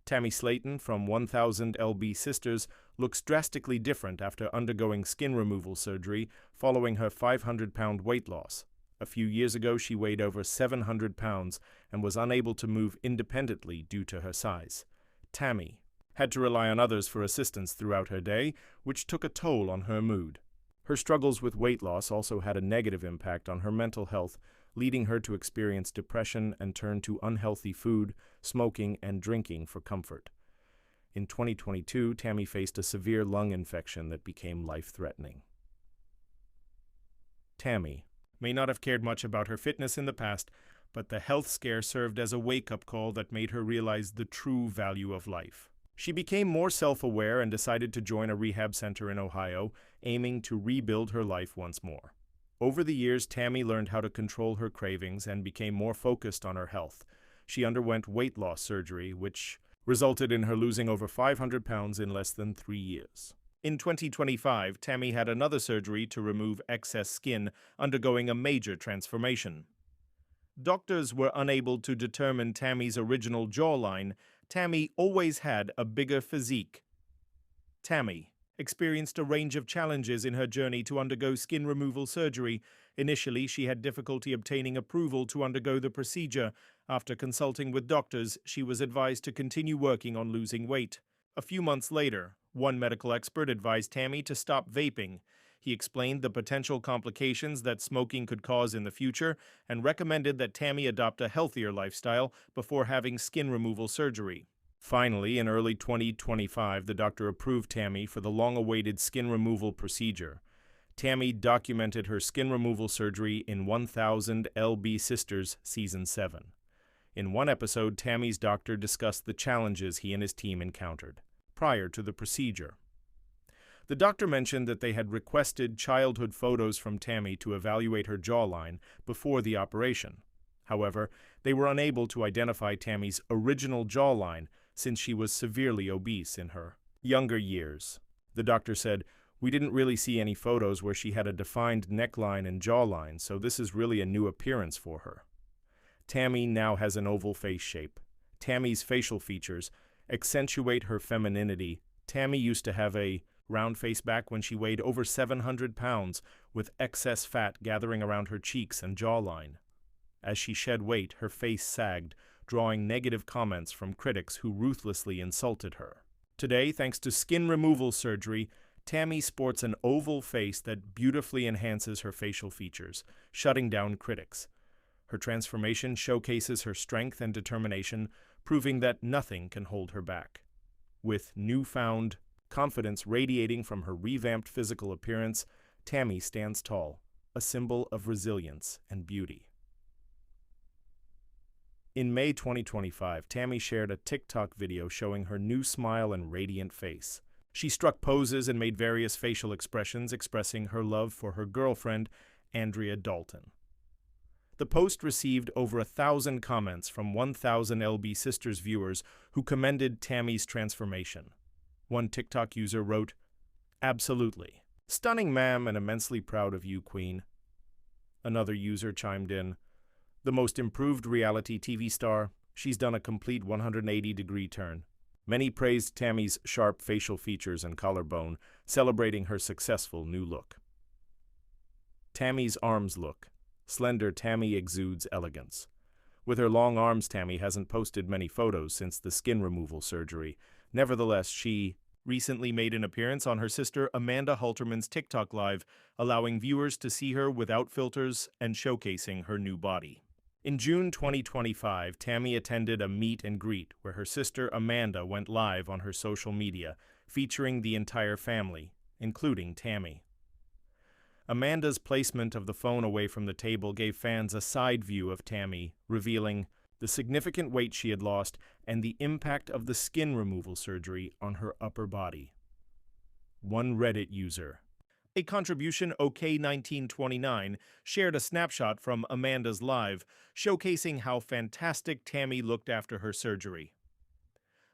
Tammy Slaton from 1000 LB Sisters looks drastically different after undergoing skin removal surgery following her 500-pound weight loss. A few years ago, she weighed over 700 pounds and was unable to move independently due to her size. Tammy had to rely on others for assistance throughout her day, which took a toll on her mood. Her struggles with weight loss also had a negative impact on her mental health, leading her to experience depression and turn to unhealthy food, smoking, and drinking for comfort. In 2022, Tammy faced a severe lung infection that became life-threatening. Tammy may not have cared much about her fitness in the past, but the health scare served as a wake-up call that made her realize the true value of life. She became more self-aware and decided to join a rehab center in Ohio, aiming to rebuild her life once more. Over the years, Tammy learned how to control her cravings and became more focused on her health. She underwent weight loss surgery, which resulted in her losing over 500 pounds in less than 3 years. In 2025, Tammy had another surgery to remove excess skin, undergoing a major transformation. Doctors were unable to determine Tammy's original jawline. Tammy always had a bigger physique. Tammy experienced a range of challenges in her journey to undergo skin removal surgery. Initially, she had difficulty obtaining approval to undergo the procedure. After consulting with doctors, she was advised to continue working on losing weight. A few months later, one medical expert advised Tammy to stop vaping. He explained the potential complications that smoking could cause in the future and recommended that Tammy adopt a healthier lifestyle before having skin removal surgery. Finally, in early 2025, the doctor approved Tammy for the long-awaited skin removal procedure. Tammy documented her skin removal surgery in 1000 LB Sisters Season 7. In one episode, Tammy's doctor discussed the challenges he and his team encountered prior to the procedure. The doctor mentioned that they had requested childhood photos from Tammy to evaluate her jawline before the operation. However, they were unable to identify Tammy's original jawline since she was severely obese in her younger years. The doctor said, "We didn't really see any photos where she had a defined neckline and jawline, so this is really a new appearance for her." Tammy now has an oval face shape. Tammy's facial features accentuate her femininity. Tammy used to have a round face back when she weighed over 700 pounds, with excess fat gathering around her cheeks and jawline. As she shed weight, her face sagged, drawing negative comments from critics who ruthlessly insulted her. Today, thanks to skin removal surgery, Tammy sports an oval face that beautifully enhances her facial features, shutting down critics. Her transformation showcases her strength and determination, proving that nothing can hold her back. With newfound confidence radiating from her revamped physical appearance, Tammy stands tall, a symbol of resilience and beauty. In May 2025, Tammy shared a TikTok video showing her new smile and radiant face. She struck poses and made various facial expressions expressing her love for her girlfriend, Andrea Dalton. The post received over 1,000 comments from 1000 LB Sisters viewers who commended Tammy's transformation. One TikTok user wrote, "Absolutely. Stunning, ma'am, and immensely proud of you, Queen." Another user chimed in, "The most improved reality TV star. She's done a complete 180-degree turn." Many praised Tammy's sharp facial features and collarbone, celebrating her successful new look. Tammy's arms look. Slender Tammy exudes elegance. With her long arms, Tammy hasn't posted many photos since the skin removal surgery. Nevertheless, she recently made an appearance on her sister Amanda Halterman's TikTok Live, allowing viewers to see her without filters and showcasing her new body. In June 2025, Tammy attended a meet and greet where her sister Amanda went live on her social media, featuring the entire family, including Tammy. Amanda's placement of the phone away from the table gave fans a side view of Tammy, revealing the significant weight she had lost and the impact of the skin removal surgery on her upper body. One Reddit user, a contribution OK1929, shared a snapshot from Amanda's live, showcasing how fantastic Tammy looked after her surgery.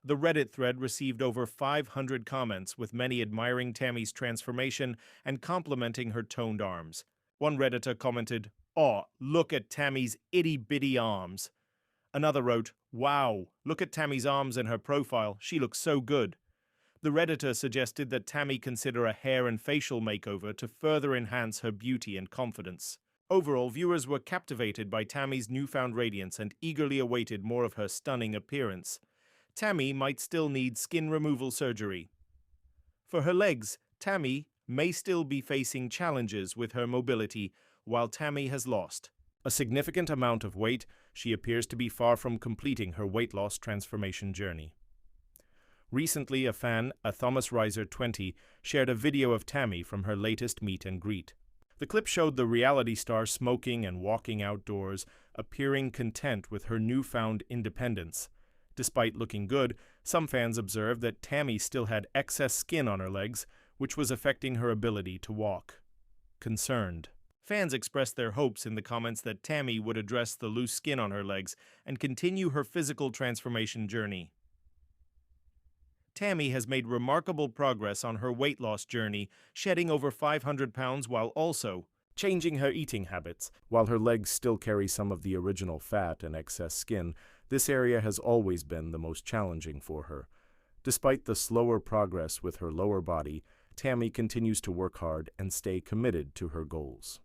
The Reddit thread received over 500 comments, with many admiring Tammy's transformation and complimenting her toned arms. One Redditor commented, "Aw, look at Tammy's itty-bitty arms." Another wrote, "Wow, look at Tammy's arms and her profile. She looks so good." The Redditor suggested that Tammy consider a hair and facial makeover to further enhance her beauty and confidence. Overall, viewers were captivated by Tammy's newfound radiance and eagerly awaited more of her stunning appearance. Tammy might still need skin removal surgery. For her legs, Tammy may still be facing challenges with her mobility, while Tammy has lost a significant amount of weight. She appears to be far from completing her weight loss transformation journey. Recently, a fan, a Thomas Reiser 20, shared a video of Tammy from her latest meet and greet. The clip showed the reality star smoking and walking outdoors, appearing content with her newfound independence. Despite looking good, some fans observed that Tammy still had excess skin on her legs, which was affecting her ability to walk. Concerned, fans expressed their hopes in the comments that Tammy would address the loose skin on her legs and continue her physical transformation journey. Tammy has made remarkable progress on her weight loss journey, shedding over 500 pounds while also changing her eating habits. While her legs still carry some of the original fat and excess skin, this area has always been the most challenging for her. Despite the slower progress with her lower body, Tammy continues to work hard and stay committed to her goals.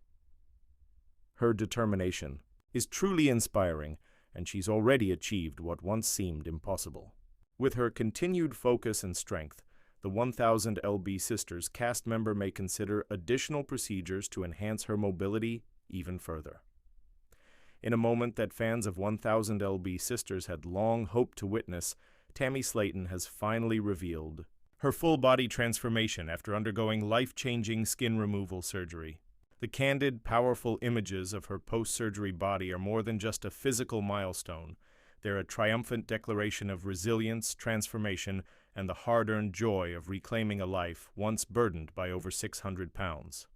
Her determination is truly inspiring, and she's already achieved what once seemed impossible. With her continued focus and strength, the 1000 LB Sisters cast member may consider additional procedures to enhance her mobility even further. In a moment that fans of 1000 LB Sisters had long hoped to witness, Tammy Slaton has finally revealed her full-body transformation after undergoing life-changing skin removal surgery. The candid, powerful images of her post-surgery body are more than just a physical milestone. They're a triumphant declaration of resilience, transformation, and the hard-earned joy of reclaiming a life once burdened by over 600 pounds.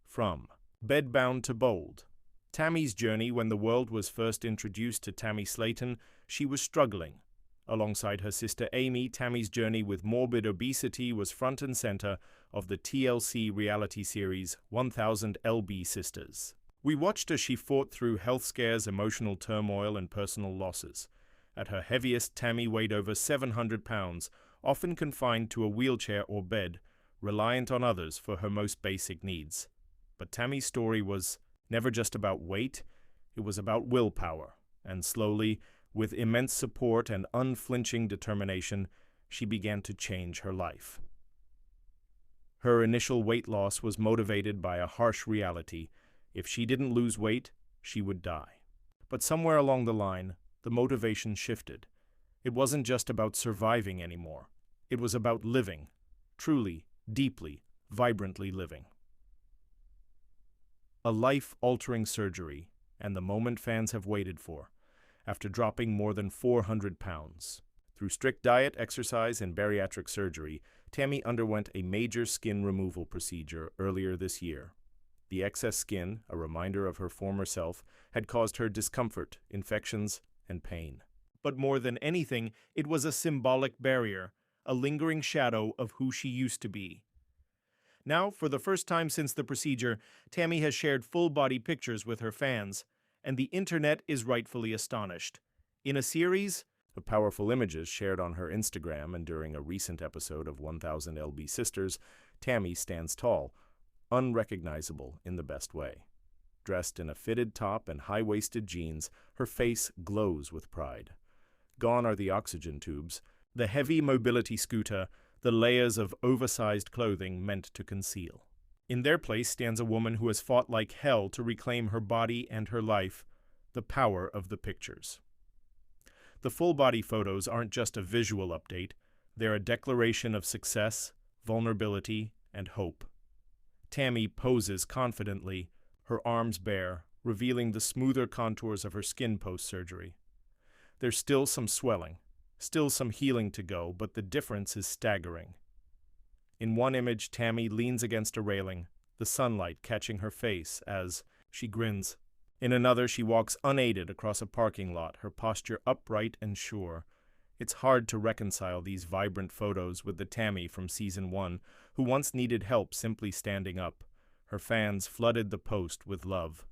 From Bedbound to Bold. Tammy's journey. When the world was first introduced to Tammy Slaton, she was struggling. Alongside her sister Amy, Tammy's journey with morbid obesity was front and center of the TLC reality series 1000 LB Sisters. We watched as she fought through health scares, emotional turmoil, and personal losses. At her heaviest, Tammy weighed over 700 pounds, often confined to a wheelchair or bed, reliant on others for her most basic needs. But Tammy's story was never just about weight, it was about willpower, and slowly, with immense support and unflinching determination, she began to change her life. Her initial weight loss was motivated by a harsh reality. If she didn't lose weight, she would die. But somewhere along the line, the motivation shifted. It wasn't just about surviving anymore. It was about living, truly, deeply, vibrantly living. A life-altering surgery, and the moment fans have waited for. After dropping more than 400 pounds. Through strict diet, exercise, and bariatric surgery, Tammy underwent a major skin removal procedure earlier this year. The excess skin, a reminder of her former self, had caused her discomfort, infections, and pain. But more than anything, it was a symbolic barrier, a lingering shadow of who she used to be. Now, for the first time since the procedure, Tammy has shared full-body pictures with her fans, and the internet is rightfully astonished. In a series of powerful images shared on her Instagram and during a recent episode of 1000 LB Sisters, Tammy stands tall, unrecognizable in the best way. Dressed in a fitted top and high-waisted jeans, her face glows with pride. Gone are the oxygen tubes, the heavy mobility scooter, the layers of oversized clothing meant to conceal. In their place stands a woman who has fought like hell to reclaim her body and her life, the power of the pictures. The full-body photos aren't just a visual update, they're a declaration of success, vulnerability, and hope. Tammy poses confidently, her arms bare, revealing the smoother contours of her skin post-surgery. There's still some swelling, still some healing to go, but the difference is staggering. In one image, Tammy leans against a railing, the sunlight catching her face as she grins. In another, she walks unaided across a parking lot, her posture upright and sure. It's hard to reconcile these vibrant photos with the Tammy from Season 1, who once needed help simply standing up. Her fans flooded the post with love.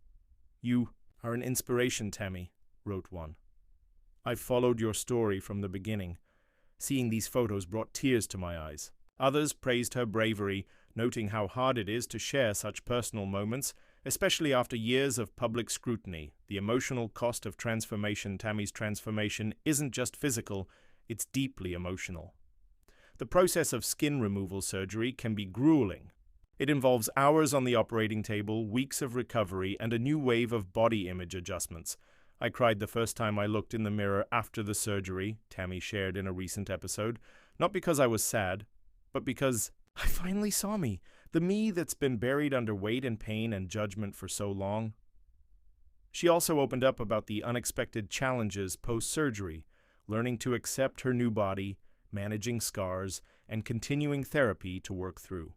"You are an inspiration, Tammy," wrote one. I've followed your story from the beginning. Seeing these photos brought tears to my eyes. Others praised her bravery, noting how hard it is to share such personal moments, especially after years of public scrutiny. The emotional cost of transformation. Tammy's transformation isn't just physical, it's deeply emotional. The process of skin removal surgery can be grueling. It involves hours on the operating table, weeks of recovery, and a new wave of body image adjustments. I cried the first time I looked in the mirror after the surgery, Tammy shared in a recent episode, not because I was sad, but because I finally saw me, the me that's been buried under weight and pain and judgment for so long. She also opened up about the unexpected challenges post-surgery, learning to accept her new body, managing scars, and continuing therapy to work through.